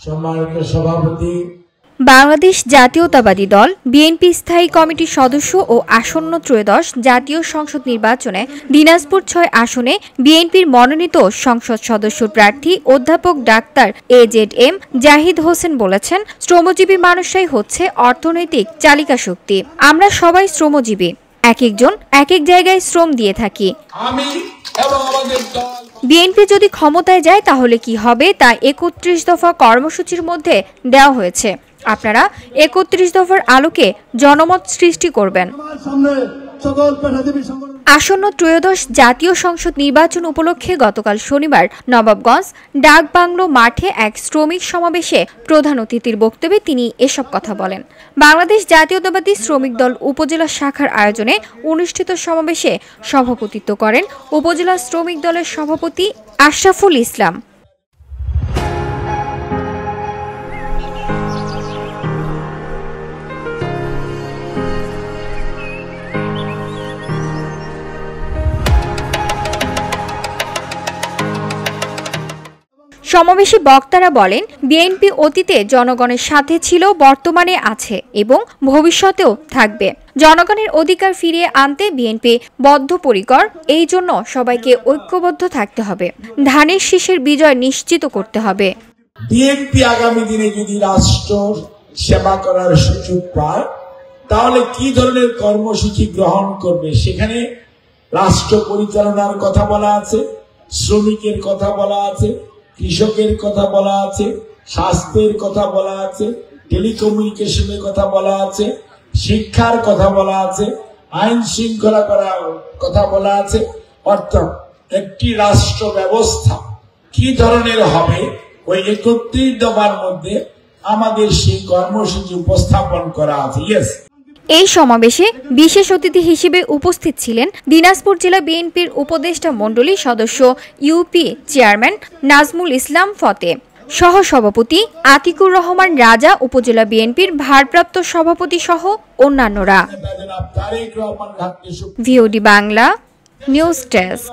সম্মানিত সভাপতি, বাংলাদেশ জাতীয়তাবাদী দল বিএনপি স্থায়ী কমিটির সদস্য ও আসন্ন ত্রয়োদশ জাতীয় সংসদ নির্বাচনে দিনাজপুর ৬ আসনে বিএনপির মনোনীত সংসদ সদস্য প্রার্থী অধ্যাপক ডাক্তার AZM জাহিদ হোসেন বলেছেন, শ্রমজীবী মানুষরাই হচ্ছে অর্থনৈতিক চালিকা শক্তি। আমরা সবাই শ্রমজীবী, একজন এক এক জায়গায় শ্রম দিয়ে থাকি। বিএনপি যদি ক্ষমতায় যায় তাহলে কি হবে তা ৩১ দফা কর্মসূচির মধ্যে দেওয়া হয়েছে। আপনারা ৩১ দফার আলোকে জনমত সৃষ্টি করবেন। আসন্ন ত্রয়োদশ জাতীয় সংসদ নির্বাচন উপলক্ষে গতকাল শনিবার নবাবগঞ্জ ডাকবাংলো মাঠে এক শ্রমিক সমাবেশে প্রধান অতিথির বক্তব্যে তিনি এসব কথা বলেন। বাংলাদেশ জাতীয়তাবাদী শ্রমিক দল উপজেলা শাখার আয়োজনে অনুষ্ঠিত সমাবেশে সভাপতিত্ব করেন উপজেলা শ্রমিক দলের সভাপতি আশরাফুল ইসলাম। সমাবেশে বক্তারা বলেন, বিএনপি অতীতে জনগণের সাথে ছিল, বর্তমানে আছে এবং ভবিষ্যতেও থাকবে। জনগণের অধিকার ফিরিয়ে আনতে বিএনপি বদ্ধপরিকর। এই জন্য সবাইকে ঐক্যবদ্ধ থাকতে হবে। ধানের শীষের বিজয় নিশ্চিত করতে হবে। বিএনপি আগামী দিনে যদি রাষ্ট্র সেবা করার সুযোগ পায় তাহলে কি ধরনের কর্মসূচি গ্রহণ করবে, সেখানে রাষ্ট্র পরিচালনার কথা বলা আছে, শ্রমিকের কথা বলা আছে, কৃষকের কথা বলা আছে, স্বাস্থ্যের কথা বলা আছে, টেলিকমিউনিকেশনের কথা বলা আছে, শিক্ষার কথা বলা আছে, আইন শৃঙ্খলা করার কথা বলা আছে। অর্থাৎ একটি রাষ্ট্র ব্যবস্থা কি ধরনের হবে ওই ৩১ দফার মধ্যে আমাদের সেই কর্মসূচি উপস্থাপন করা আছে। এই সমাবেশে বিশেষ অতিথি হিসেবে উপস্থিত ছিলেন দিনাজপুর জেলা বিএনপির উপদেষ্টা মণ্ডলীর সদস্য ইউপি চেয়ারম্যান নাজমুল ইসলাম ফতে, সহসভাপতি আতিকুর রহমান রাজা, উপজেলা বিএনপির ভারপ্রাপ্ত সভাপতি সহ অন্যান্যরা। VOD Bangla news desk.